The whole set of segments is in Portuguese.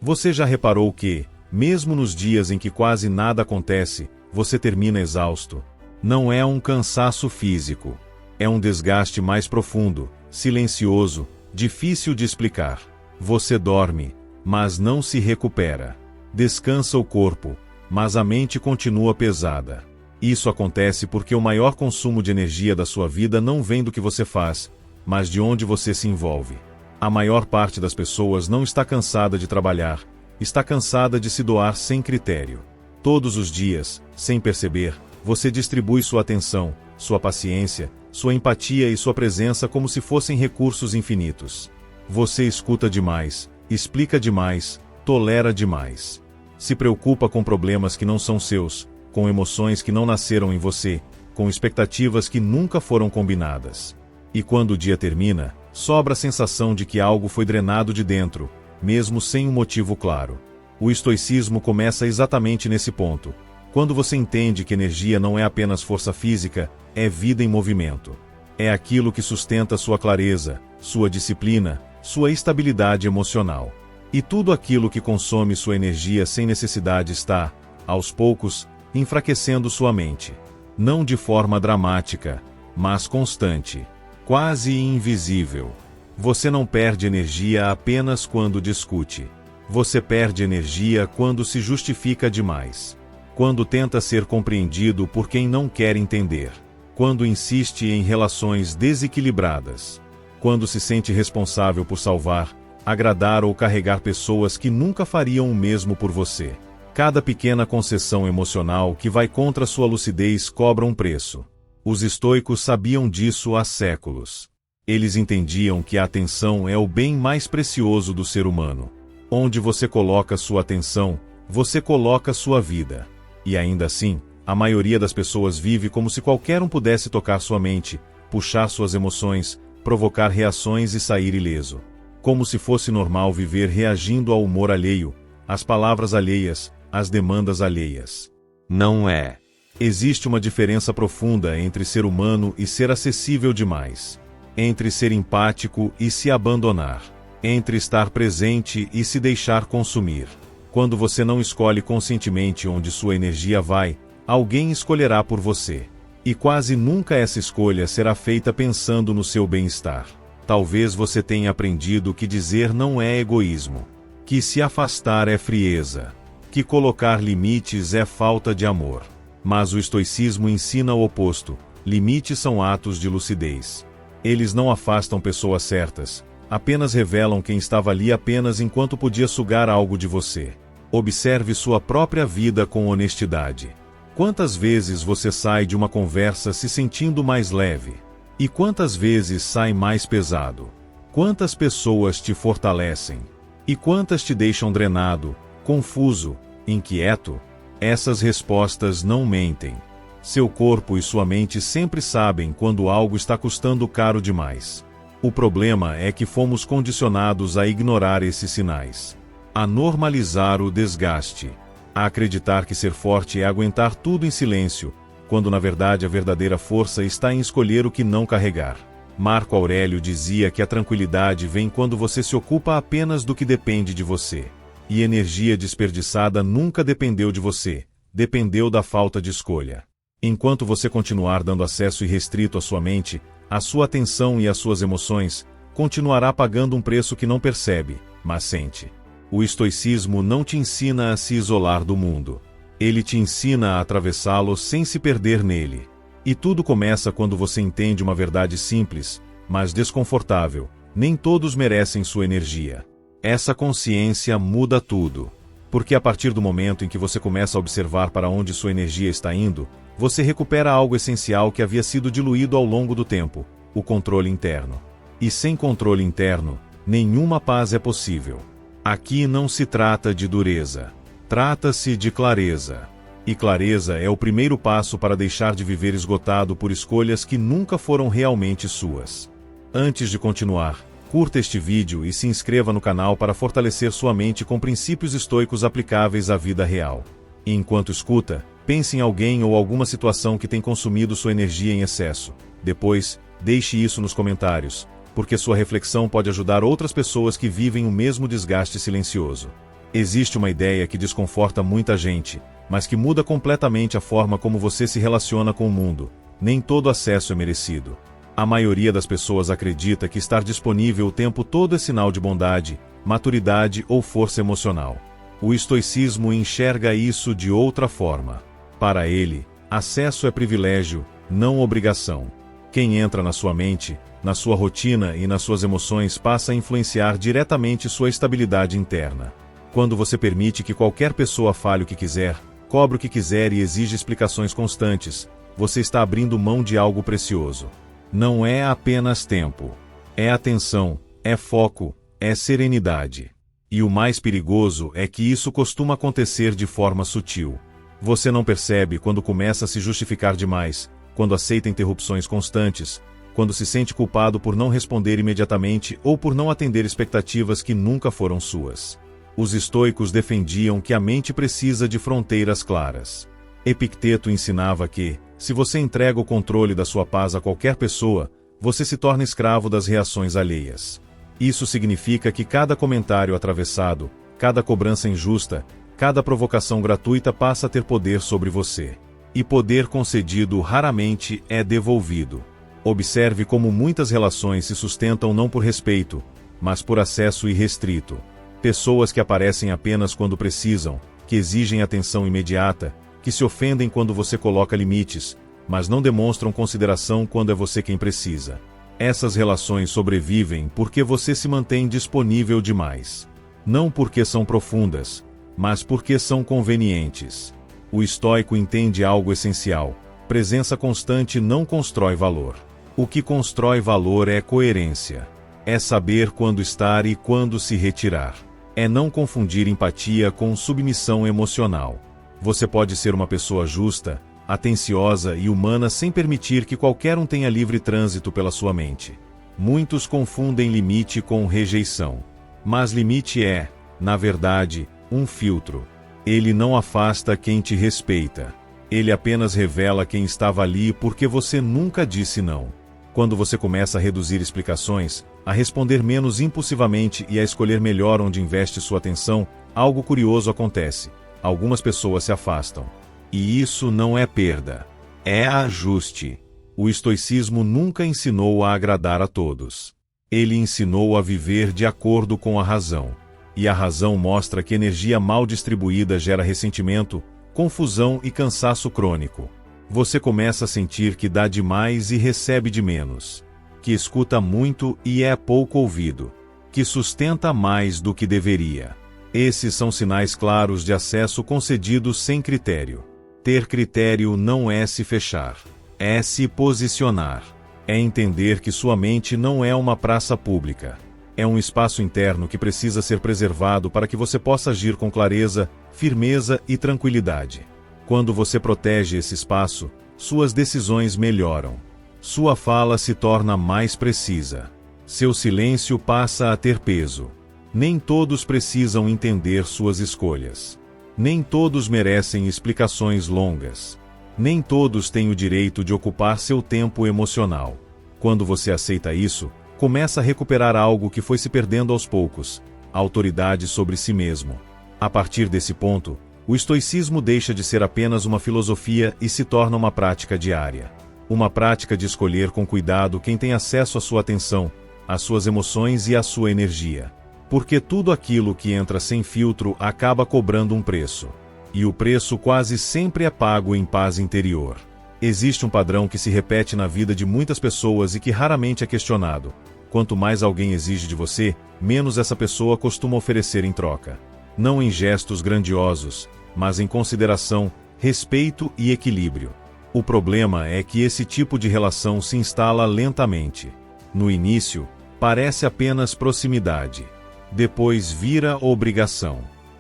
Você já reparou que, mesmo nos dias em que quase nada acontece, você termina exausto? Não é um cansaço físico. É um desgaste mais profundo, silencioso, difícil de explicar. Você dorme, mas não se recupera. Descansa o corpo, mas a mente continua pesada. Isso acontece porque o maior consumo de energia da sua vida não vem do que você faz, mas de onde você se envolve. A maior parte das pessoas não está cansada de trabalhar, está cansada de se doar sem critério. Todos os dias, sem perceber, você distribui sua atenção, sua paciência, sua empatia e sua presença como se fossem recursos infinitos. Você escuta demais, explica demais, tolera demais. Se preocupa com problemas que não são seus, com emoções que não nasceram em você, com expectativas que nunca foram combinadas. E quando o dia termina, sobra a sensação de que algo foi drenado de dentro, mesmo sem um motivo claro. O estoicismo começa exatamente nesse ponto, quando você entende que energia não é apenas força física, é vida em movimento. É aquilo que sustenta sua clareza, sua disciplina, sua estabilidade emocional. E tudo aquilo que consome sua energia sem necessidade está, aos poucos, enfraquecendo sua mente. Não de forma dramática, mas constante, quase invisível. Você não perde energia apenas quando discute. Você perde energia quando se justifica demais. Quando tenta ser compreendido por quem não quer entender. Quando insiste em relações desequilibradas. Quando se sente responsável por salvar, agradar ou carregar pessoas que nunca fariam o mesmo por você. Cada pequena concessão emocional que vai contra sua lucidez cobra um preço. Os estoicos sabiam disso há séculos. Eles entendiam que a atenção é o bem mais precioso do ser humano. Onde você coloca sua atenção, você coloca sua vida. E ainda assim, a maioria das pessoas vive como se qualquer um pudesse tocar sua mente, puxar suas emoções, provocar reações e sair ileso. Como se fosse normal viver reagindo ao humor alheio, às palavras alheias, às demandas alheias. Não é. Existe uma diferença profunda entre ser humano e ser acessível demais. Entre ser empático e se abandonar. Entre estar presente e se deixar consumir. Quando você não escolhe conscientemente onde sua energia vai, alguém escolherá por você. E quase nunca essa escolha será feita pensando no seu bem-estar. Talvez você tenha aprendido que dizer não é egoísmo. Que se afastar é frieza. Que colocar limites é falta de amor. Mas o estoicismo ensina o oposto. Limites são atos de lucidez. Eles não afastam pessoas certas, apenas revelam quem estava ali apenas enquanto podia sugar algo de você. Observe sua própria vida com honestidade. Quantas vezes você sai de uma conversa se sentindo mais leve? E quantas vezes sai mais pesado? Quantas pessoas te fortalecem? E quantas te deixam drenado, confuso, inquieto? Essas respostas não mentem. Seu corpo e sua mente sempre sabem quando algo está custando caro demais. O problema é que fomos condicionados a ignorar esses sinais. A normalizar o desgaste. A acreditar que ser forte é aguentar tudo em silêncio, quando na verdade a verdadeira força está em escolher o que não carregar. Marco Aurélio dizia que a tranquilidade vem quando você se ocupa apenas do que depende de você. E energia desperdiçada nunca dependeu de você, dependeu da falta de escolha. Enquanto você continuar dando acesso irrestrito à sua mente, à sua atenção e às suas emoções, continuará pagando um preço que não percebe, mas sente. O estoicismo não te ensina a se isolar do mundo. Ele te ensina a atravessá-lo sem se perder nele. E tudo começa quando você entende uma verdade simples, mas desconfortável: nem todos merecem sua energia. Essa consciência muda tudo. Porque a partir do momento em que você começa a observar para onde sua energia está indo, você recupera algo essencial que havia sido diluído ao longo do tempo: o controle interno. E sem controle interno, nenhuma paz é possível. Aqui não se trata de dureza. Trata-se de clareza. E clareza é o primeiro passo para deixar de viver esgotado por escolhas que nunca foram realmente suas. Antes de continuar, curta este vídeo e se inscreva no canal para fortalecer sua mente com princípios estoicos aplicáveis à vida real. E enquanto escuta, pense em alguém ou alguma situação que tem consumido sua energia em excesso. Depois, deixe isso nos comentários, porque sua reflexão pode ajudar outras pessoas que vivem o mesmo desgaste silencioso. Existe uma ideia que desconforta muita gente, mas que muda completamente a forma como você se relaciona com o mundo. Nem todo acesso é merecido. A maioria das pessoas acredita que estar disponível o tempo todo é sinal de bondade, maturidade ou força emocional. O estoicismo enxerga isso de outra forma. Para ele, acesso é privilégio, não obrigação. Quem entra na sua mente, na sua rotina e nas suas emoções passa a influenciar diretamente sua estabilidade interna. Quando você permite que qualquer pessoa fale o que quiser, cobre o que quiser e exige explicações constantes, você está abrindo mão de algo precioso. Não é apenas tempo. É atenção, é foco, é serenidade. E o mais perigoso é que isso costuma acontecer de forma sutil. Você não percebe quando começa a se justificar demais, quando aceita interrupções constantes, quando se sente culpado por não responder imediatamente ou por não atender expectativas que nunca foram suas. Os estoicos defendiam que a mente precisa de fronteiras claras. Epicteto ensinava que, se você entrega o controle da sua paz a qualquer pessoa, você se torna escravo das reações alheias. Isso significa que cada comentário atravessado, cada cobrança injusta, cada provocação gratuita passa a ter poder sobre você. E poder concedido raramente é devolvido. Observe como muitas relações se sustentam não por respeito, mas por acesso irrestrito. Pessoas que aparecem apenas quando precisam, que exigem atenção imediata, que se ofendem quando você coloca limites, mas não demonstram consideração quando é você quem precisa. Essas relações sobrevivem porque você se mantém disponível demais. Não porque são profundas, mas porque são convenientes. O estoico entende algo essencial: presença constante não constrói valor. O que constrói valor é coerência. É saber quando estar e quando se retirar. É não confundir empatia com submissão emocional. Você pode ser uma pessoa justa, atenciosa e humana sem permitir que qualquer um tenha livre trânsito pela sua mente. Muitos confundem limite com rejeição. Mas limite é, na verdade, um filtro. Ele não afasta quem te respeita. Ele apenas revela quem estava ali porque você nunca disse não. Quando você começa a reduzir explicações, a responder menos impulsivamente e a escolher melhor onde investe sua atenção, algo curioso acontece. Algumas pessoas se afastam. E isso não é perda. É ajuste. O estoicismo nunca ensinou a agradar a todos. Ele ensinou a viver de acordo com a razão. E a razão mostra que energia mal distribuída gera ressentimento, confusão e cansaço crônico. Você começa a sentir que dá demais e recebe de menos. Que escuta muito e é pouco ouvido. Que sustenta mais do que deveria. Esses são sinais claros de acesso concedido sem critério. Ter critério não é se fechar. É se posicionar. É entender que sua mente não é uma praça pública. É um espaço interno que precisa ser preservado para que você possa agir com clareza, firmeza e tranquilidade. Quando você protege esse espaço, suas decisões melhoram. Sua fala se torna mais precisa. Seu silêncio passa a ter peso. Nem todos precisam entender suas escolhas. Nem todos merecem explicações longas. Nem todos têm o direito de ocupar seu tempo emocional. Quando você aceita isso, começa a recuperar algo que foi se perdendo aos poucos: a autoridade sobre si mesmo. A partir desse ponto, o estoicismo deixa de ser apenas uma filosofia e se torna uma prática diária. Uma prática de escolher com cuidado quem tem acesso à sua atenção, às suas emoções e à sua energia. Porque tudo aquilo que entra sem filtro acaba cobrando um preço. E o preço quase sempre é pago em paz interior. Existe um padrão que se repete na vida de muitas pessoas e que raramente é questionado. Quanto mais alguém exige de você, menos essa pessoa costuma oferecer em troca. Não em gestos grandiosos, mas em consideração, respeito e equilíbrio. O problema é que esse tipo de relação se instala lentamente. No início, parece apenas proximidade. Depois vira obrigação.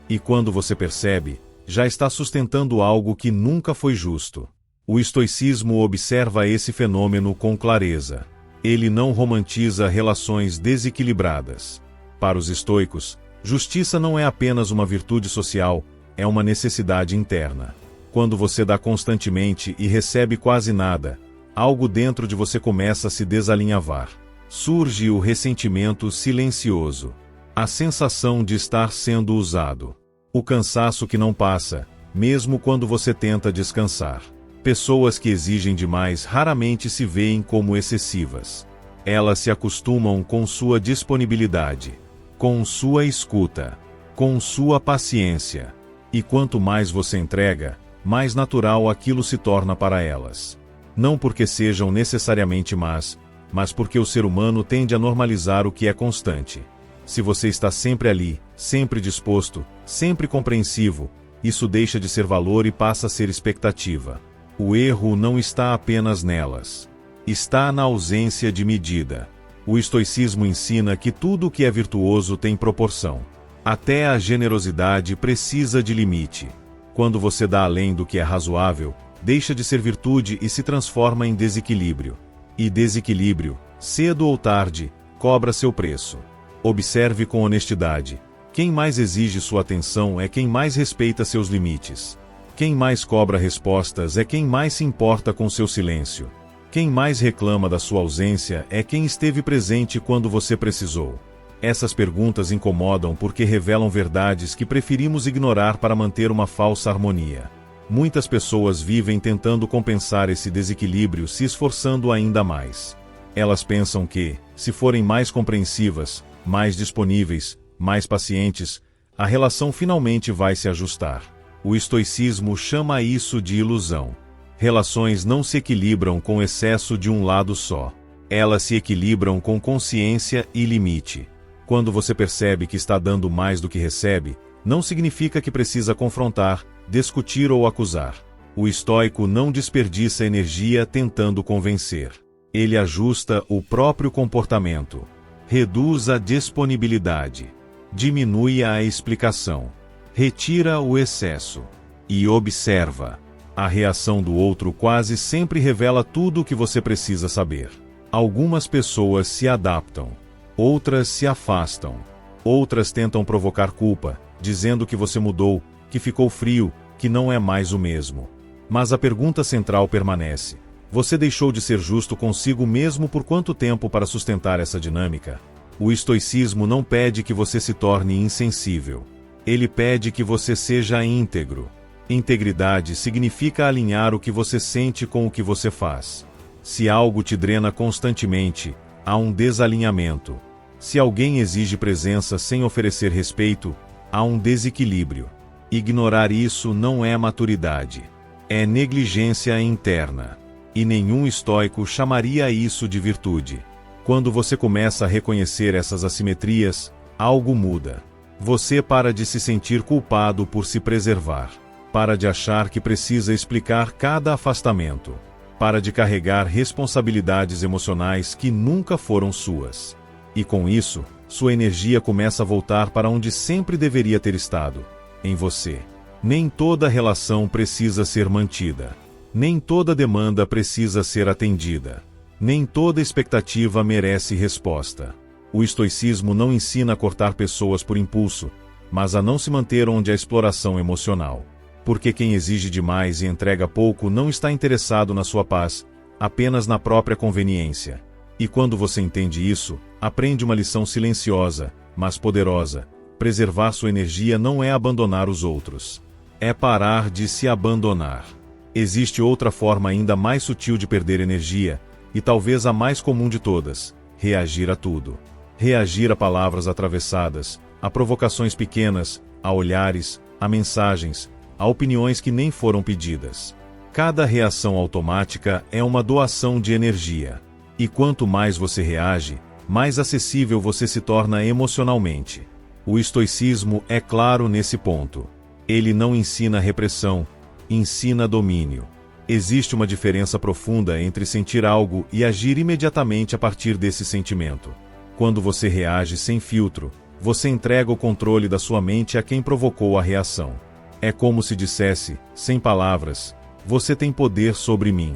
E quando você percebe, já está sustentando algo que nunca foi justo. O estoicismo observa esse fenômeno com clareza. Ele não romantiza relações desequilibradas. Para os estoicos, justiça não é apenas uma virtude social, é uma necessidade interna. Quando você dá constantemente e recebe quase nada, algo dentro de você começa a se desalinhavar. Surge o ressentimento silencioso. A sensação de estar sendo usado. O cansaço que não passa, mesmo quando você tenta descansar. Pessoas que exigem demais raramente se veem como excessivas. Elas se acostumam com sua disponibilidade, com sua escuta, com sua paciência. E quanto mais você entrega, mais natural aquilo se torna para elas. Não porque sejam necessariamente más, mas porque o ser humano tende a normalizar o que é constante. Se você está sempre ali, sempre disposto, sempre compreensivo, isso deixa de ser valor e passa a ser expectativa. O erro não está apenas nelas. Está na ausência de medida. O estoicismo ensina que tudo o que é virtuoso tem proporção. Até a generosidade precisa de limite. Quando você dá além do que é razoável, deixa de ser virtude e se transforma em desequilíbrio. E desequilíbrio, cedo ou tarde, cobra seu preço. Observe com honestidade. Quem mais exige sua atenção é quem mais respeita seus limites. Quem mais cobra respostas é quem mais se importa com seu silêncio. Quem mais reclama da sua ausência é quem esteve presente quando você precisou. Essas perguntas incomodam porque revelam verdades que preferimos ignorar para manter uma falsa harmonia. Muitas pessoas vivem tentando compensar esse desequilíbrio se esforçando ainda mais. Elas pensam que, se forem mais compreensivas, mais disponíveis, mais pacientes, a relação finalmente vai se ajustar. O estoicismo chama isso de ilusão. Relações não se equilibram com excesso de um lado só. Elas se equilibram com consciência e limite. Quando você percebe que está dando mais do que recebe, não significa que precisa confrontar, discutir ou acusar. O estoico não desperdiça energia tentando convencer. Ele ajusta o próprio comportamento. Reduz a disponibilidade. Diminui a explicação. Retira o excesso. E observa. A reação do outro quase sempre revela tudo o que você precisa saber. Algumas pessoas se adaptam. Outras se afastam. Outras tentam provocar culpa, dizendo que você mudou, que ficou frio, que não é mais o mesmo. Mas a pergunta central permanece. Você deixou de ser justo consigo mesmo por quanto tempo para sustentar essa dinâmica? O estoicismo não pede que você se torne insensível. Ele pede que você seja íntegro. Integridade significa alinhar o que você sente com o que você faz. Se algo te drena constantemente, há um desalinhamento. Se alguém exige presença sem oferecer respeito, há um desequilíbrio. Ignorar isso não é maturidade. É negligência interna. E nenhum estoico chamaria isso de virtude. Quando você começa a reconhecer essas assimetrias, algo muda. Você para de se sentir culpado por se preservar. Para de achar que precisa explicar cada afastamento. Para de carregar responsabilidades emocionais que nunca foram suas. E com isso, sua energia começa a voltar para onde sempre deveria ter estado, em você. Nem toda relação precisa ser mantida. Nem toda demanda precisa ser atendida. Nem toda expectativa merece resposta. O estoicismo não ensina a cortar pessoas por impulso, mas a não se manter onde há exploração emocional. Porque quem exige demais e entrega pouco não está interessado na sua paz, apenas na própria conveniência. E quando você entende isso, aprende uma lição silenciosa, mas poderosa. Preservar sua energia não é abandonar os outros. É parar de se abandonar. Existe outra forma ainda mais sutil de perder energia, e talvez a mais comum de todas: reagir a tudo. Reagir a palavras atravessadas, a provocações pequenas, a olhares, a mensagens, a opiniões que nem foram pedidas. Cada reação automática é uma doação de energia. E quanto mais você reage, mais acessível você se torna emocionalmente. O estoicismo é claro nesse ponto. Ele não ensina repressão, ensina domínio. Existe uma diferença profunda entre sentir algo e agir imediatamente a partir desse sentimento. Quando você reage sem filtro, você entrega o controle da sua mente a quem provocou a reação. É como se dissesse, sem palavras, você tem poder sobre mim.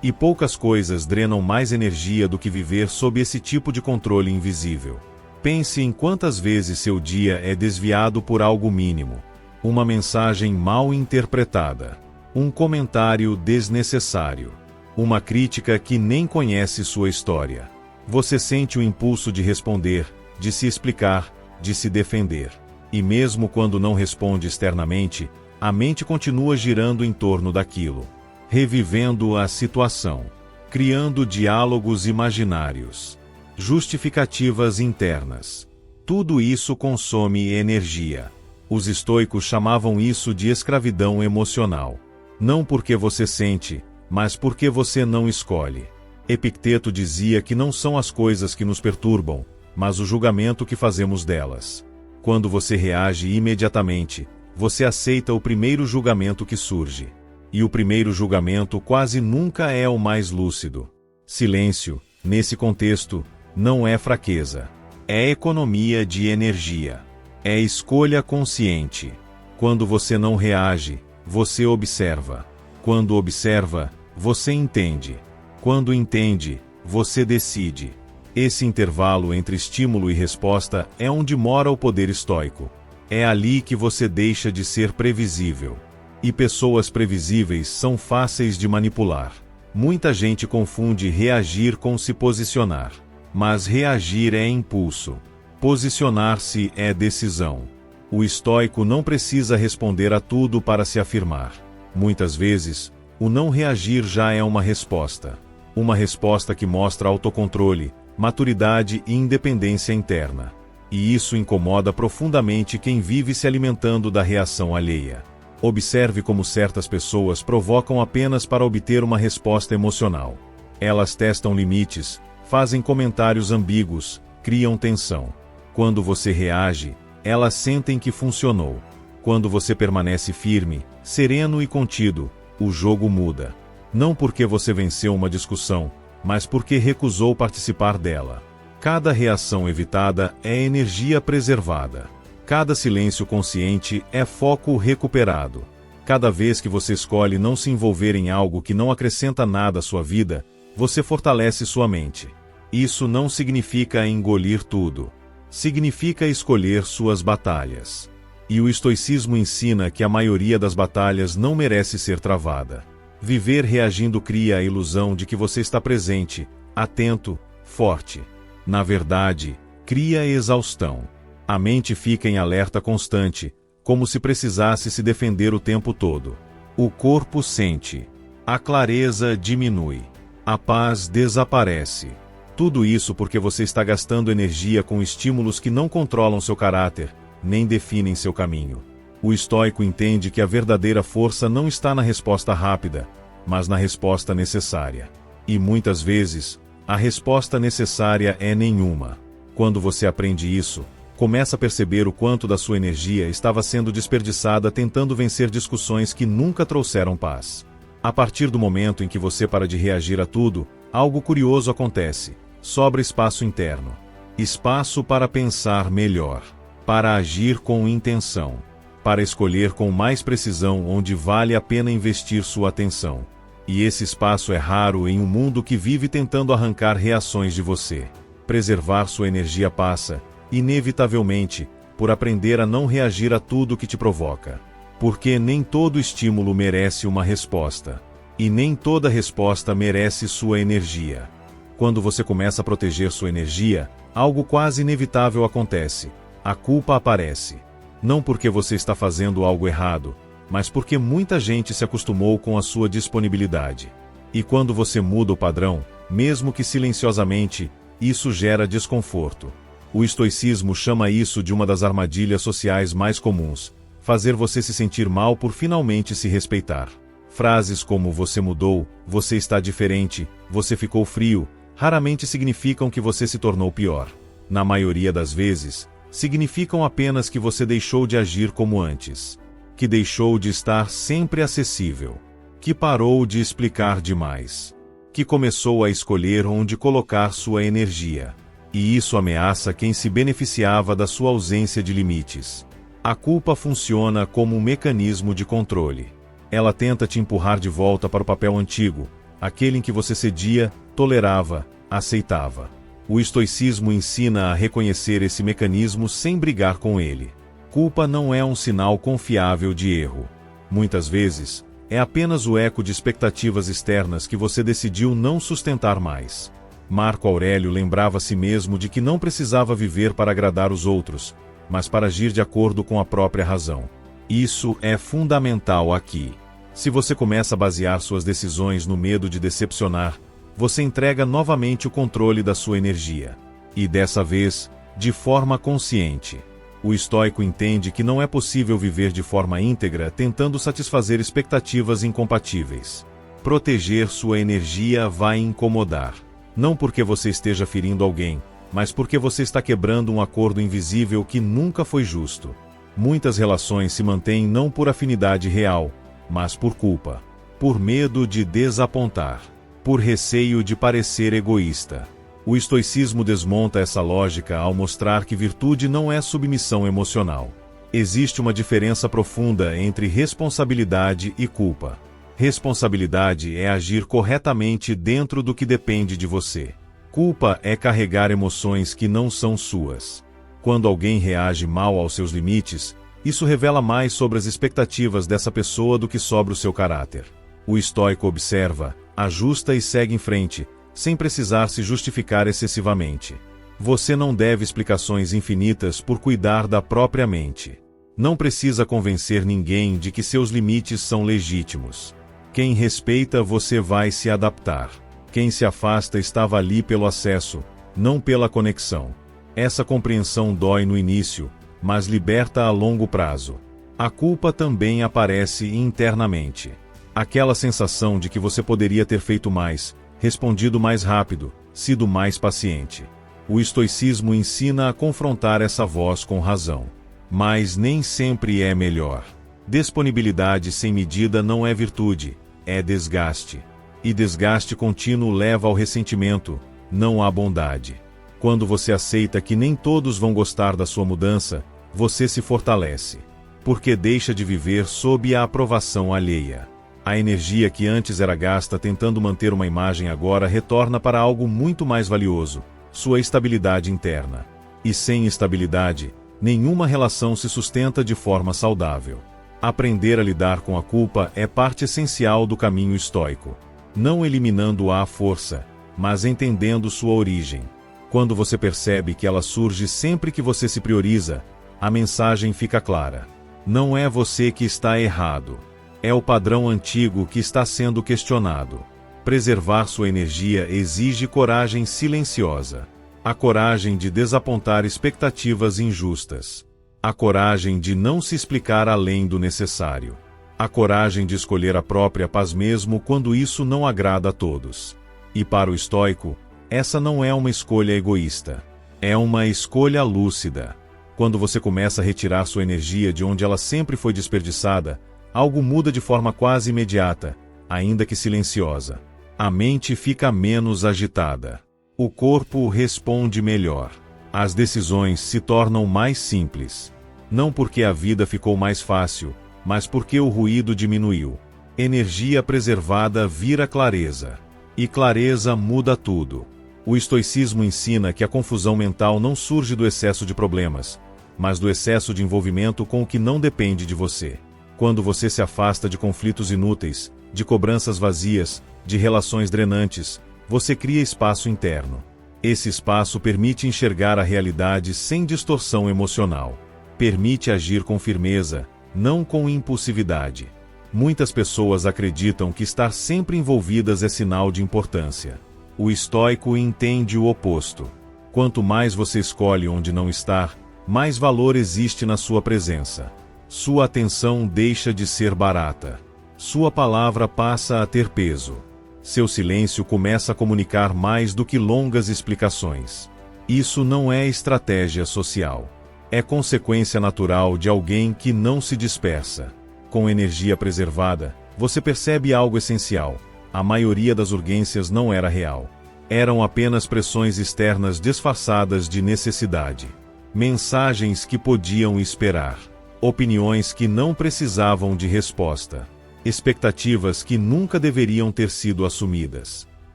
E poucas coisas drenam mais energia do que viver sob esse tipo de controle invisível. Pense em quantas vezes seu dia é desviado por algo mínimo. Uma mensagem mal interpretada. Um comentário desnecessário. Uma crítica que nem conhece sua história. Você sente o impulso de responder, de se explicar, de se defender. E mesmo quando não responde externamente, a mente continua girando em torno daquilo, revivendo a situação, criando diálogos imaginários, justificativas internas. Tudo isso consome energia. Os estoicos chamavam isso de escravidão emocional. Não porque você sente, mas porque você não escolhe. Epicteto dizia que não são as coisas que nos perturbam, mas o julgamento que fazemos delas. Quando você reage imediatamente, você aceita o primeiro julgamento que surge. E o primeiro julgamento quase nunca é o mais lúcido. Silêncio, nesse contexto, não é fraqueza. É economia de energia. É escolha consciente. Quando você não reage, você observa. Quando observa, você entende. Quando entende, você decide. Esse intervalo entre estímulo e resposta é onde mora o poder estoico. É ali que você deixa de ser previsível. E pessoas previsíveis são fáceis de manipular. Muita gente confunde reagir com se posicionar. Mas reagir é impulso. Posicionar-se é decisão. O estoico não precisa responder a tudo para se afirmar. Muitas vezes, o não reagir já é uma resposta. Uma resposta que mostra autocontrole, maturidade e independência interna. E isso incomoda profundamente quem vive se alimentando da reação alheia. Observe como certas pessoas provocam apenas para obter uma resposta emocional. Elas testam limites, fazem comentários ambíguos, criam tensão. Quando você reage, elas sentem que funcionou. Quando você permanece firme, sereno e contido, o jogo muda. Não porque você venceu uma discussão, mas porque recusou participar dela. Cada reação evitada é energia preservada. Cada silêncio consciente é foco recuperado. Cada vez que você escolhe não se envolver em algo que não acrescenta nada à sua vida, você fortalece sua mente. Isso não significa engolir tudo. Significa escolher suas batalhas. E o estoicismo ensina que a maioria das batalhas não merece ser travada. Viver reagindo cria a ilusão de que você está presente, atento, forte. Na verdade, cria exaustão. A mente fica em alerta constante, como se precisasse se defender o tempo todo. O corpo sente. A clareza diminui. A paz desaparece. Tudo isso porque você está gastando energia com estímulos que não controlam seu caráter, nem definem seu caminho. O estoico entende que a verdadeira força não está na resposta rápida, mas na resposta necessária. E muitas vezes, a resposta necessária é nenhuma. Quando você aprende isso, começa a perceber o quanto da sua energia estava sendo desperdiçada tentando vencer discussões que nunca trouxeram paz. A partir do momento em que você para de reagir a tudo, algo curioso acontece. Sobra espaço interno. Espaço para pensar melhor. Para agir com intenção. Para escolher com mais precisão onde vale a pena investir sua atenção. E esse espaço é raro em um mundo que vive tentando arrancar reações de você. Preservar sua energia passa, inevitavelmente, por aprender a não reagir a tudo que te provoca. Porque nem todo estímulo merece uma resposta. E nem toda resposta merece sua energia. Quando você começa a proteger sua energia, algo quase inevitável acontece. A culpa aparece. Não porque você está fazendo algo errado, mas porque muita gente se acostumou com a sua disponibilidade. E quando você muda o padrão, mesmo que silenciosamente, isso gera desconforto. O estoicismo chama isso de uma das armadilhas sociais mais comuns: fazer você se sentir mal por finalmente se respeitar. Frases como "você mudou", "você está diferente", "você ficou frio", raramente significam que você se tornou pior. Na maioria das vezes, significam apenas que você deixou de agir como antes. Que deixou de estar sempre acessível. Que parou de explicar demais. Que começou a escolher onde colocar sua energia. E isso ameaça quem se beneficiava da sua ausência de limites. A culpa funciona como um mecanismo de controle. Ela tenta te empurrar de volta para o papel antigo, aquele em que você cedia, tolerava, aceitava. O estoicismo ensina a reconhecer esse mecanismo sem brigar com ele. Culpa não é um sinal confiável de erro. Muitas vezes, é apenas o eco de expectativas externas que você decidiu não sustentar mais. Marco Aurélio lembrava a si mesmo de que não precisava viver para agradar os outros, mas para agir de acordo com a própria razão. Isso é fundamental aqui. Se você começa a basear suas decisões no medo de decepcionar, você entrega novamente o controle da sua energia. E dessa vez, de forma consciente. O estoico entende que não é possível viver de forma íntegra tentando satisfazer expectativas incompatíveis. Proteger sua energia vai incomodar. Não porque você esteja ferindo alguém, mas porque você está quebrando um acordo invisível que nunca foi justo. Muitas relações se mantêm não por afinidade real, mas por culpa, por medo de desapontar, por receio de parecer egoísta. O estoicismo desmonta essa lógica ao mostrar que virtude não é submissão emocional. Existe uma diferença profunda entre responsabilidade e culpa. Responsabilidade é agir corretamente dentro do que depende de você. Culpa é carregar emoções que não são suas. Quando alguém reage mal aos seus limites, isso revela mais sobre as expectativas dessa pessoa do que sobre o seu caráter. O estoico observa, ajusta e segue em frente, sem precisar se justificar excessivamente. Você não deve explicações infinitas por cuidar da própria mente. Não precisa convencer ninguém de que seus limites são legítimos. Quem respeita você vai se adaptar. Quem se afasta estava ali pelo acesso, não pela conexão. Essa compreensão dói no início, mas liberta a longo prazo. A culpa também aparece internamente. Aquela sensação de que você poderia ter feito mais, respondido mais rápido, sido mais paciente. O estoicismo ensina a confrontar essa voz com razão. Mas nem sempre é melhor. Disponibilidade sem medida não é virtude, é desgaste. E desgaste contínuo leva ao ressentimento, não à bondade. Quando você aceita que nem todos vão gostar da sua mudança, você se fortalece. Porque deixa de viver sob a aprovação alheia. A energia que antes era gasta tentando manter uma imagem agora retorna para algo muito mais valioso, sua estabilidade interna. E sem estabilidade, nenhuma relação se sustenta de forma saudável. Aprender a lidar com a culpa é parte essencial do caminho estoico. Não eliminando-a à força, mas entendendo sua origem. Quando você percebe que ela surge sempre que você se prioriza, a mensagem fica clara. Não é você que está errado. É o padrão antigo que está sendo questionado. Preservar sua energia exige coragem silenciosa. A coragem de desapontar expectativas injustas. A coragem de não se explicar além do necessário. A coragem de escolher a própria paz mesmo quando isso não agrada a todos. E para o estoico, essa não é uma escolha egoísta. É uma escolha lúcida. Quando você começa a retirar sua energia de onde ela sempre foi desperdiçada, algo muda de forma quase imediata, ainda que silenciosa. A mente fica menos agitada. O corpo responde melhor. As decisões se tornam mais simples. Não porque a vida ficou mais fácil, mas porque o ruído diminuiu. Energia preservada vira clareza. E clareza muda tudo. O estoicismo ensina que a confusão mental não surge do excesso de problemas, mas do excesso de envolvimento com o que não depende de você. Quando você se afasta de conflitos inúteis, de cobranças vazias, de relações drenantes, você cria espaço interno. Esse espaço permite enxergar a realidade sem distorção emocional. Permite agir com firmeza, não com impulsividade. Muitas pessoas acreditam que estar sempre envolvidas é sinal de importância. O estoico entende o oposto. Quanto mais você escolhe onde não estar, mais valor existe na sua presença. Sua atenção deixa de ser barata. Sua palavra passa a ter peso. Seu silêncio começa a comunicar mais do que longas explicações. Isso não é estratégia social. É consequência natural de alguém que não se dispersa. Com energia preservada, você percebe algo essencial. A maioria das urgências não era real. Eram apenas pressões externas disfarçadas de necessidade. Mensagens que podiam esperar. Opiniões que não precisavam de resposta. Expectativas que nunca deveriam ter sido assumidas.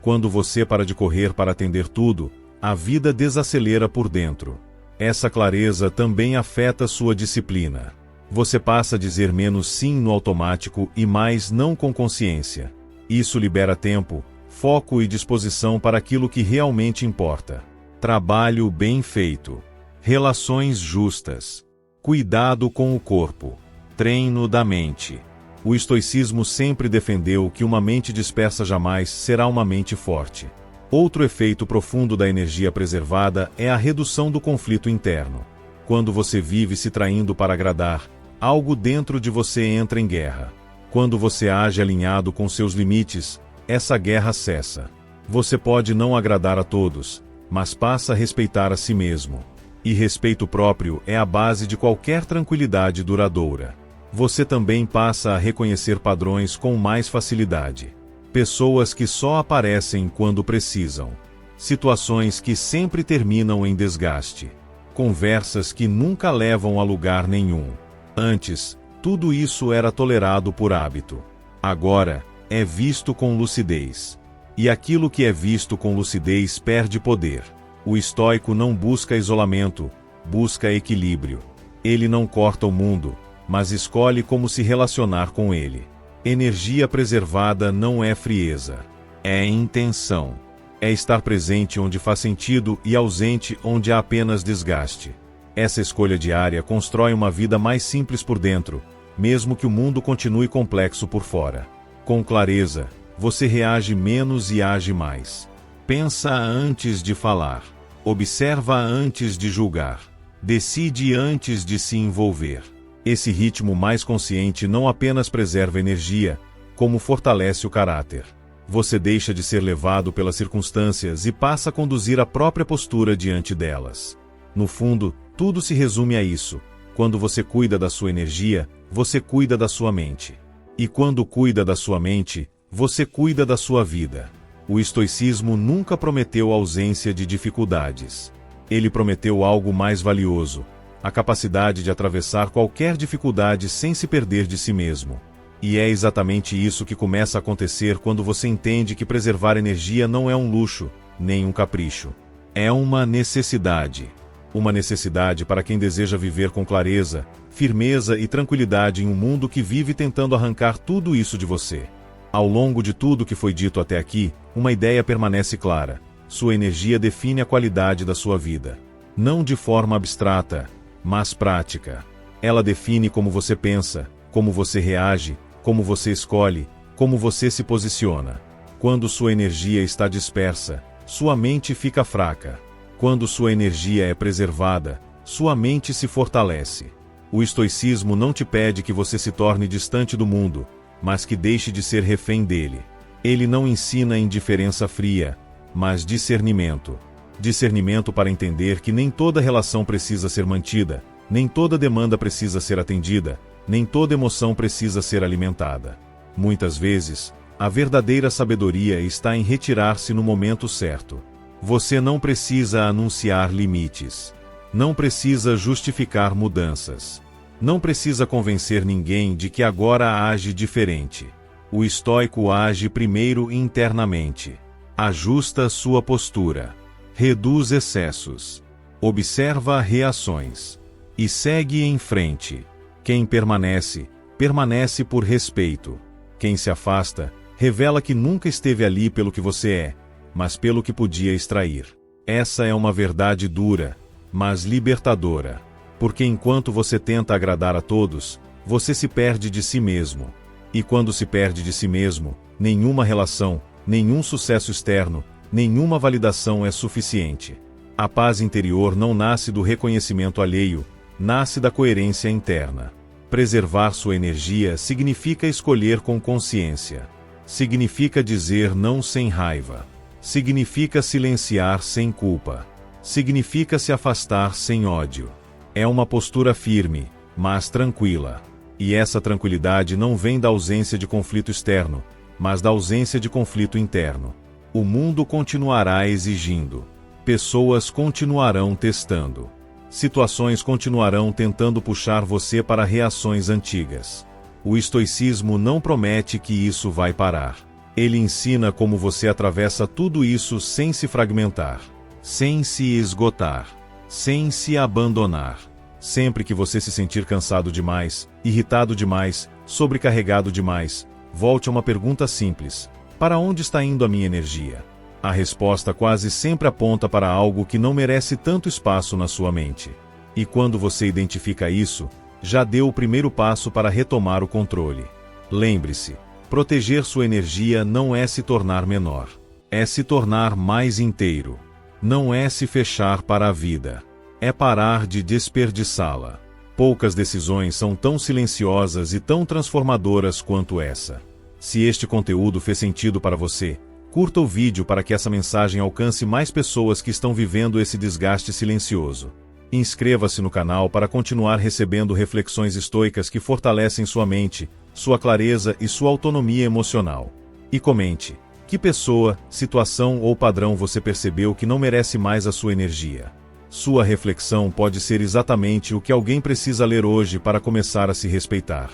Quando você para de correr para atender tudo, a vida desacelera por dentro. Essa clareza também afeta sua disciplina. Você passa a dizer menos sim no automático e mais não com consciência. Isso libera tempo, foco e disposição para aquilo que realmente importa. Trabalho bem feito. Relações justas. Cuidado com o corpo. Treino da mente. O estoicismo sempre defendeu que uma mente dispersa jamais será uma mente forte. Outro efeito profundo da energia preservada é a redução do conflito interno. Quando você vive se traindo para agradar, algo dentro de você entra em guerra. Quando você age alinhado com seus limites, essa guerra cessa. Você pode não agradar a todos, mas passa a respeitar a si mesmo. E respeito próprio é a base de qualquer tranquilidade duradoura. Você também passa a reconhecer padrões com mais facilidade. Pessoas que só aparecem quando precisam. Situações que sempre terminam em desgaste. Conversas que nunca levam a lugar nenhum. Antes, tudo isso era tolerado por hábito. Agora, é visto com lucidez. E aquilo que é visto com lucidez perde poder. O estoico não busca isolamento, busca equilíbrio. Ele não corta o mundo, mas escolhe como se relacionar com ele. Energia preservada não é frieza. É intenção. É estar presente onde faz sentido e ausente onde há apenas desgaste. Essa escolha diária constrói uma vida mais simples por dentro, mesmo que o mundo continue complexo por fora. Com clareza, você reage menos e age mais. Pensa antes de falar. Observa antes de julgar. Decide antes de se envolver. Esse ritmo mais consciente não apenas preserva energia, como fortalece o caráter. Você deixa de ser levado pelas circunstâncias e passa a conduzir a própria postura diante delas. No fundo, tudo se resume a isso. Quando você cuida da sua energia, você cuida da sua mente. E quando cuida da sua mente, você cuida da sua vida. O estoicismo nunca prometeu ausência de dificuldades. Ele prometeu algo mais valioso: a capacidade de atravessar qualquer dificuldade sem se perder de si mesmo. E é exatamente isso que começa a acontecer quando você entende que preservar energia não é um luxo, nem um capricho. É uma necessidade. Uma necessidade para quem deseja viver com clareza, firmeza e tranquilidade em um mundo que vive tentando arrancar tudo isso de você. Ao longo de tudo que foi dito até aqui, uma ideia permanece clara: sua energia define a qualidade da sua vida. Não de forma abstrata, mas prática. Ela define como você pensa, como você reage, como você escolhe, como você se posiciona. Quando sua energia está dispersa, sua mente fica fraca. Quando sua energia é preservada, sua mente se fortalece. O estoicismo não te pede que você se torne distante do mundo, mas que deixe de ser refém dele. Ele não ensina indiferença fria, mas discernimento. Discernimento para entender que nem toda relação precisa ser mantida, nem toda demanda precisa ser atendida, nem toda emoção precisa ser alimentada. Muitas vezes, a verdadeira sabedoria está em retirar-se no momento certo. Você não precisa anunciar limites. Não precisa justificar mudanças. Não precisa convencer ninguém de que agora age diferente. O estoico age primeiro internamente. Ajusta sua postura. Reduz excessos. Observa reações. E segue em frente. Quem permanece, permanece por respeito. Quem se afasta, revela que nunca esteve ali pelo que você é, mas pelo que podia extrair. Essa é uma verdade dura, mas libertadora. Porque enquanto você tenta agradar a todos, você se perde de si mesmo. E quando se perde de si mesmo, nenhuma relação, nenhum sucesso externo, nenhuma validação é suficiente. A paz interior não nasce do reconhecimento alheio, nasce da coerência interna. Preservar sua energia significa escolher com consciência. Significa dizer não sem raiva. Significa silenciar sem culpa. Significa se afastar sem ódio. É uma postura firme, mas tranquila. E essa tranquilidade não vem da ausência de conflito externo, mas da ausência de conflito interno. O mundo continuará exigindo. Pessoas continuarão testando. Situações continuarão tentando puxar você para reações antigas. O estoicismo não promete que isso vai parar. Ele ensina como você atravessa tudo isso sem se fragmentar, sem se esgotar, sem se abandonar. Sempre que você se sentir cansado demais, irritado demais, sobrecarregado demais, volte a uma pergunta simples: para onde está indo a minha energia? A resposta quase sempre aponta para algo que não merece tanto espaço na sua mente. E quando você identifica isso, já deu o primeiro passo para retomar o controle. Lembre-se, proteger sua energia não é se tornar menor. É se tornar mais inteiro. Não é se fechar para a vida. É parar de desperdiçá-la. Poucas decisões são tão silenciosas e tão transformadoras quanto essa. Se este conteúdo fez sentido para você, curta o vídeo para que essa mensagem alcance mais pessoas que estão vivendo esse desgaste silencioso. Inscreva-se no canal para continuar recebendo reflexões estoicas que fortalecem sua mente, sua clareza e sua autonomia emocional. E comente: que pessoa, situação ou padrão você percebeu que não merece mais a sua energia? Sua reflexão pode ser exatamente o que alguém precisa ler hoje para começar a se respeitar.